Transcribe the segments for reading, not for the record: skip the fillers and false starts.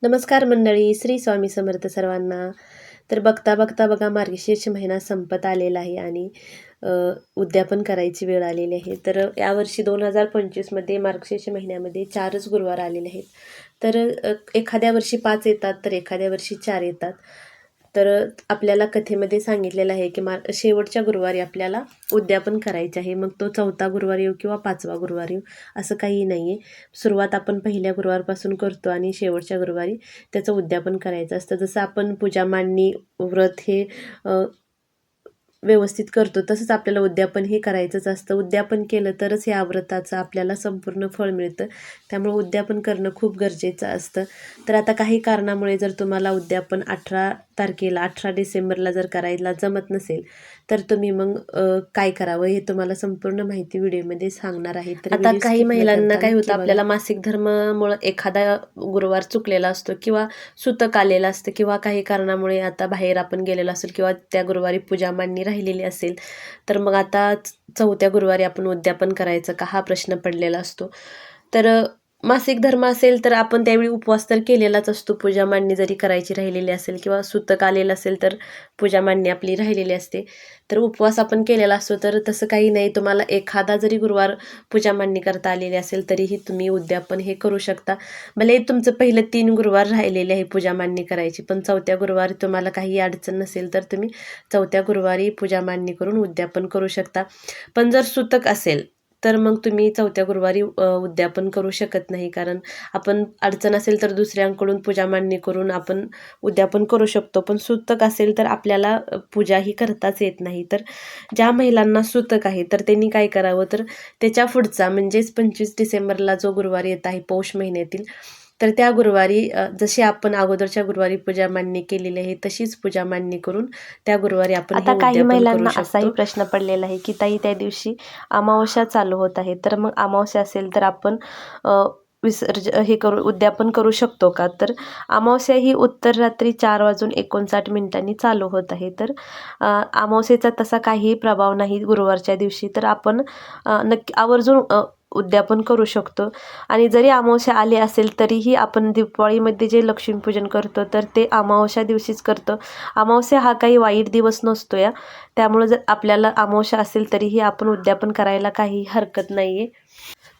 नमस्कार मंडळी, श्री स्वामी समर्थ सर्वांना. तर बघता बघता बघा मार्गशीर्ष महिना संपत आलेला आहे आणि उद्यापन करायची वेळ आलेली आहे. तर यावर्षी 2025मध्ये मार्गशीर्ष महिन्यामध्ये 4च गुरुवार आलेले आहेत. तर एखाद्या वर्षी 5 येतात, तर एखाद्या वर्षी 4 येतात. तर आपल्याला कथेमध्ये सांगितलेलं आहे की शेवटच्या गुरुवारी आपल्याला उद्यापन करायचे आहे. मग तो 4था गुरुवार येऊ किंवा 5वा गुरुवार येऊ, असं काही नाही आहे. सुरुवात आपण पहिल्या गुरुवारपासून करतो आणि शेवटच्या गुरुवारी त्याचं उद्यापन करायचं असतं. जसं आपण पूजा मांडणी व्रत हे व्यवस्थित करतो, तसंच आपल्याला उद्यापन हे करायचंच असतं. उद्यापन केलं तरच या व्रताचं आपल्याला संपूर्ण फळ मिळतं. त्यामुळे उद्यापन करणं खूप गरजेचं असतं. तर आता काही कारणामुळे जर तुम्हाला उद्यापन 18 डिसेंबरला जर करायला जमत नसेल, तर तुम्ही मग काय करावं हे तुम्हाला संपूर्ण माहिती व्हिडिओमध्ये सांगणार आहे. तर आता काही महिलांना काय होतं, आपल्याला मासिक धर्मामुळं एखादा गुरुवार चुकलेला असतो किंवा सुतक आलेलं असतं किंवा काही कारणामुळे आता बाहेर आपण गेलेलो असेल किंवा त्या गुरुवारी पूजा मांडणी राहिलेली असेल, तर मग आता 4थ्या गुरुवारी आपण उद्यापन करायचं का, हा प्रश्न पडलेला असतो. तर मासिक धर्म असेल तर आपण त्यावेळी उपवास तर केलेलाच असतो. पूजा मांडणी जरी करायची राहिलेली असेल किंवा सुतक आलेलं असेल तर पूजा मांडणी आपली राहिलेली असते, तर उपवास आपण केलेला असतो. तर तसं काही नाही, तुम्हाला एखादा जरी गुरुवार पूजा मांडणी करता आलेली असेल तरीही तुम्ही उद्यापन हे करू शकता. भले तुमचं पहिलं 3 गुरुवार राहिलेले आहे पूजा मांडणी करायची, पण 4थ्या गुरुवारी तुम्हाला काही अडचण नसेल तर तुम्ही 4थ्या गुरुवारी पूजा मांडणी करून उद्यापन करू शकता. पण जर सुतक असेल तर मग तुम्ही 4थ्या गुरुवारी उद्यापन करू शकत नाही, कारण आपण अडचण असेल तर दुसऱ्यांकडून पूजा मांडणी करून आपण उद्यापन करू शकतो. पण सुतक असेल तर आपल्याला पूजा ही करताच येत नाही. तर ज्या महिलांना सुतक आहे तर त्यांनी काय करावं, तर त्याच्या पुढचा म्हणजेच 25 डिसेंबरला जो गुरुवार येत आहे पौष महिन्यातील, तर त्या गुरुवारी जशी आपण अगोदरच्या गुरुवारी पूजा मांडणी केलेली आहे तशीच पूजा मांडणी करून त्या गुरुवारी आपण आता काही महिलांना असाही प्रश्न पडलेला आहे की ताई, त्या दिवशी अमावस्या चालू होत आहे, तर मग अमावस्या असेल तर आपण उद्यापन करू शकतो का? तर अमावस्या ही उत्तर रात्री 4:59 चालू होत आहे. तर अमावस्येचा तसा काही प्रभाव नाही गुरुवारच्या दिवशी, तर आपण नक्की आवर्जून उद्यापन करू शकतो. आणि जरी अमावस्या आली असेल तरीही आपण दिवाळीमध्ये जे लक्ष्मीपूजन करतो तर ते अमावस्या दिवशीच करतो. अमावस्या हा काही वाईट दिवस नसतो या, त्यामुळे जर आपल्याला अमावस्या असेल तरीही आपण उद्यापन करायला काही हरकत नाही आहे.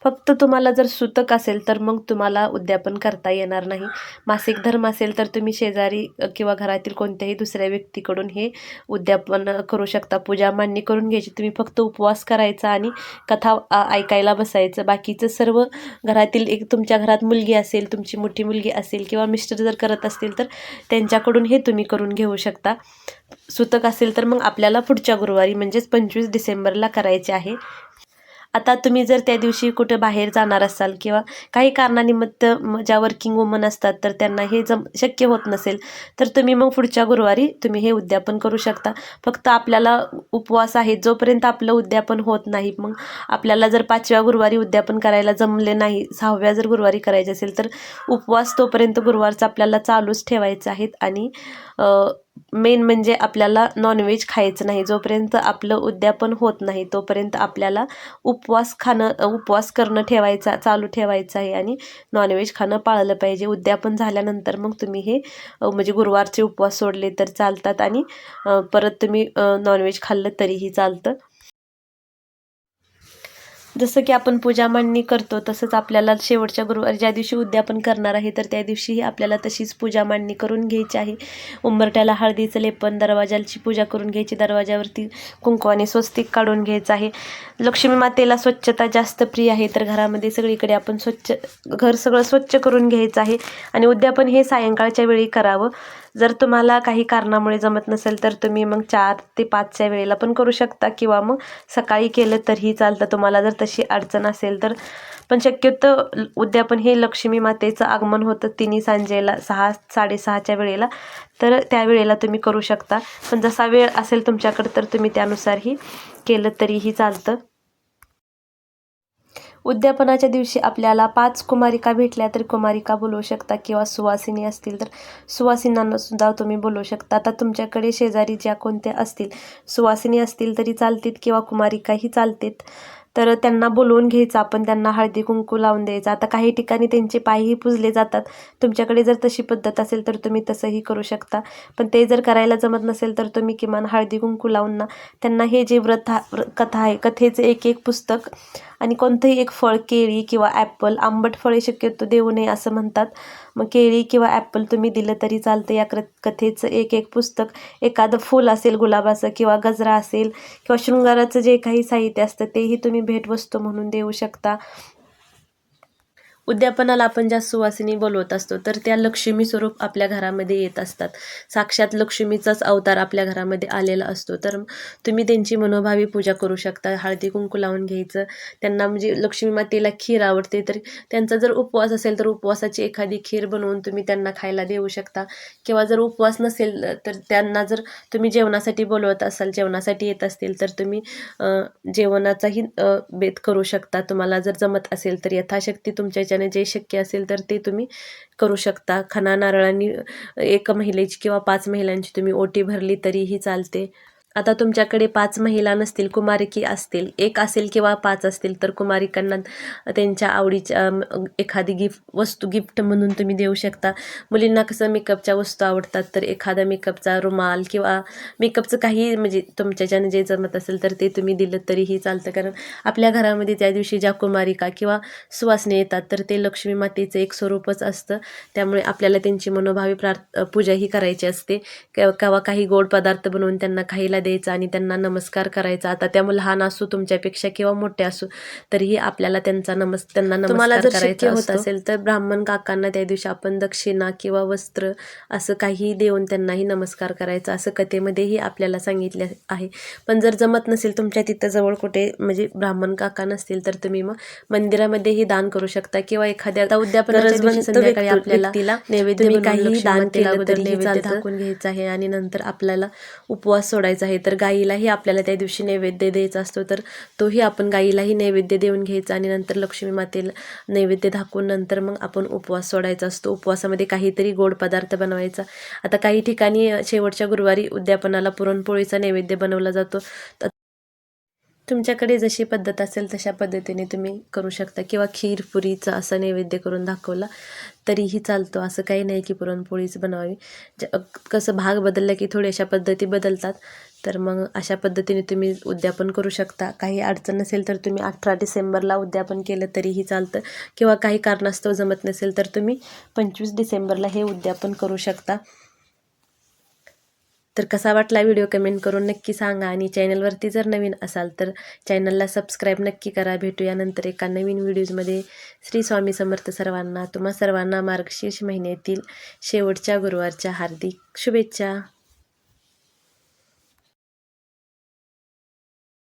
फक्त तुम्हाला जर सुतक असेल तर मग तुम्हाला उद्यापन करता येणार नाही. मासिक धर्म असेल तर तुम्ही शेजारी किंवा घरातील कोणत्याही दुसऱ्या व्यक्तीकडून हे उद्यापन करू शकता. पूजा मांडणी करून घ्यायची, तुम्ही फक्त उपवास करायचा आणि कथा ऐकायला बसायचं. बाकीचं सर्व घरातील तुमच्या घरात मुलगी असेल, तुमची मोठी मुलगी असेल किंवा मिस्टर जर करत असतील तर त्यांच्याकडून हे तुम्ही करून घेऊ शकता. सुतक असेल तर मग आपल्याला पुढच्या गुरुवारी म्हणजेच 25 डिसेंबरला करायचे आहे. आता तुम्ही जर त्या दिवशी कुठं बाहेर जाणार असाल किंवा काही कारणानिमित्त ज्या वर्किंग वुमन असतात तर त्यांना हे शक्य होत नसेल, तर तुम्ही मग पुढच्या गुरुवारी तुम्ही हे उद्यापन करू शकता. फक्त आपल्याला उपवास आहे जोपर्यंत आपलं उद्यापन होत नाही, मग आपल्याला जर 5व्या गुरुवारी उद्यापन करायला जमले नाही, 6व्या जर गुरुवारी करायचे असेल तर उपवास तोपर्यंत गुरुवारचा आपल्याला चालूच ठेवायचं आहेत. आणि मेन म्हणजे आपल्याला नॉनव्हेज खायचं नाही. जोपर्यंत आपलं उद्यापन होत नाही तोपर्यंत आपल्याला उपवास करणं चालू ठेवायचं आहे आणि नॉनव्हेज खाणं पाळलं पाहिजे. उद्यापन झाल्यानंतर मग तुम्ही हे म्हणजे गुरुवारचे उपवास सोडले तर चालतात आणि परत तुम्ही नॉनव्हेज खाल्लं तरीही चालतं. जसं की आपण पूजा मांडणी करतो तसंच आपल्याला शेवटच्या गुरुवारी ज्या दिवशी उद्यापन करणार आहे तर त्या दिवशीही आपल्याला तशीच पूजा मांडणी करून घ्यायची आहे. उंबरठ्याला हळदीचं लेपन, दरवाजाची पूजा करून घ्यायची, दरवाजावरती कुंकवाने स्वस्तिक काढून घ्यायचं आहे. लक्ष्मी मातेला स्वच्छता जास्त प्रिय आहे, तर घरामध्ये सगळीकडे आपण घर सगळं स्वच्छ करून घ्यायचं आहे. आणि उद्यापन हे सायंकाळच्या वेळी करावं. जर तुम्हाला काही कारणामुळे जमत नसेल तर तुम्ही मग 4 ते 5च्या वेळेला पण करू शकता किंवा मग सकाळी केलं तरीही चालतं, तुम्हाला जर तशी अडचण असेल तर. पण शक्यतो उद्यापन हे लक्ष्मी मातेचं आगमन होतं तिन्ही सांजेला 6-6:30च्या वेळेला, तर त्या वेळेला तुम्ही करू शकता. पण जसा वेळ असेल तुमच्याकडे तर तुम्ही त्यानुसारही केलं तरीही चालतं. उद्यापनाच्या दिवशी आपल्याला 5 कुमारिका भेटल्या तर कुमारिका बोलवू शकता किंवा सुवासिनी असतील तर सुवासिनींना सुद्धा तुम्ही बोलवू शकता. आता तुमच्याकडे शेजारी ज्या कोणत्या असतील, सुवासिनी असतील तरी चालतील किंवा कुमारिकाही चालतील. तर त्यांना बोलवून घ्यायचं आपण, त्यांना हळदी कुंकू लावून द्यायचं. आता काही ठिकाणी त्यांचे पायही पुजले जातात. तुमच्याकडे जर तशी पद्धत असेल तर तुम्ही तसंही करू शकता. पण ते जर करायला जमत नसेल तर तुम्ही किमान हळदी कुंकू लावून ना त्यांना हे जे कथा आहे, कथेचं एक एक पुस्तक आणि कोणतंही एक फळ, केळी किंवा ॲपल, आंबट फळे शक्यतो देऊ नये असं म्हणतात. मग केळी किंवा ॲपल तुम्ही दिलं तरी चालतं. या कथेचं एक एक पुस्तक, एखादं फूल असेल गुलाबाचं किंवा गजरा असेल किंवा शृंगाराचं जे काही साहित्य असतं तेही तुम्ही भेटवस्तू म्हणून देऊ शकता. उद्यापनाला आपण ज्या सुवासिनी बोलवत असतो तर त्या लक्ष्मी स्वरूप आपल्या घरामध्ये येत असतात. साक्षात लक्ष्मीचाच अवतार आपल्या घरामध्ये आलेला असतो. तर तुम्ही त्यांची मनोभावी पूजा करू शकता. हळदी कुंकू लावून घ्यायचं. त्यांना म्हणजे लक्ष्मी मातेला खीर आवडते तर त्यांचा जर उपवास असेल तर उपवासाची एखादी खीर बनवून तुम्ही त्यांना खायला देऊ शकता. किंवा जर उपवास नसेल तर त्यांना जर तुम्ही जेवणासाठी बोलवत असाल, जेवणासाठी येत असतील तर तुम्ही जेवणाचाही बेत करू शकता. तुम्हाला जर जमत असेल तर यथाशक्ती तुमच्या जे शक्य असेल तर ते तुम्ही करू शकता. खणा नारळांनी एक महिलेची किंवा 5 महिलांची तुम्ही ओटी भरली तरीही चालते. आता तुमच्याकडे 5 महिला नसतील, कुमारिकी असतील, 1 असेल किंवा 5 असतील तर कुमारिकांना त्यांच्या आवडीच्या एखादी वस्तू गिफ्ट म्हणून तुम्ही देऊ शकता. मुलींना कसं मेकअपच्या वस्तू आवडतात तर एखादा मेकअपचा रुमाल किंवा मेकअपचं काही म्हणजे तुमच्याच्याने जे जमत असेल तर ते तुम्ही दिलं तरीही चालतं. कारण आपल्या घरामध्ये त्या दिवशी ज्या कुमारिका किंवा सुवासिनी येतात तर ते लक्ष्मी मातेचं एक स्वरूपच असतं. त्यामुळे आपल्याला त्यांची मनोभावी पूजाही करायची असते. किंवा काही गोड पदार्थ बनवून त्यांना खायला द्यायचा आणि त्यांना नमस्कार करायचा. आता त्या लहान असू तुमच्यापेक्षा किंवा मोठे असू तरीही आपल्याला त्यांना नमस्कार करायचा होत असेल तर ब्राह्मण काकांना त्या दिवशी आपण दक्षिणा किंवा वस्त्र असं काही देऊन त्यांनाही नमस्कार करायचा असं कथेमध्येही आपल्याला सांगितले आहे. पण जर जमत नसेल तुमच्या तिथं जवळ कुठे म्हणजे ब्राह्मण काका नसतील तर तुम्ही मग मंदिरामध्येही दान करू शकता किंवा एखाद्या उद्यापनाच्या दिवशी संध्याकाळी आपल्याला नैवेद्य काही दान केलं तरीही चालतं. झाकून घ्यायचं आहे आणि नंतर आपल्याला उपवास सोडायचा आहे. तर गाईलाही आपल्याला त्या दिवशी नैवेद्य द्यायचा असतो तर तोही आपण गाईलाही नैवेद्य देऊन घ्यायचा आणि नंतर लक्ष्मी मातेला नैवेद्य दाखवून नंतर मग आपण उपवास सोडायचा असतो. उपवासामध्ये काहीतरी गोड पदार्थ बनवायचा. आता काही ठिकाणी शेवटच्या गुरुवारी उद्यापनाला पुरणपोळीचा नैवेद्य बनवला जातो. तुमच्याकडे जशी पद्धत असेल तशा पद्धतीने तुम्ही करू शकता किंवा खीर पुरीचा असं नैवेद्य करून दाखवला तरीही चालतो. असं काही नाही की पुरणपोळीच बनवावी. कसं भाग बदलला की थोड्याशा पद्धती बदलतात. तर मग अशा पद्धतीने तुम्ही उद्यापन करू शकता. काही अडचण नसेल तर तुम्ही 18 डिसेंबरला उद्यापन केलं तरीही चालतं किंवा काही कारणास्तव जमत नसेल तर तुम्ही 25 डिसेंबरला हे उद्यापन करू शकता. तर कसा वाटला व्हिडिओ कमेंट करून नक्की सांगा आणि चॅनलवरती जर नवीन असाल तर चॅनलला सबस्क्राईब नक्की करा. भेटूया नंतर एका नवीन व्हिडिओजमध्ये. श्री स्वामी समर्थ सर्वांना. तुम्हा सर्वांना मार्गशीर्ष महिन्यातील शेवटच्या गुरुवारच्या हार्दिक शुभेच्छा.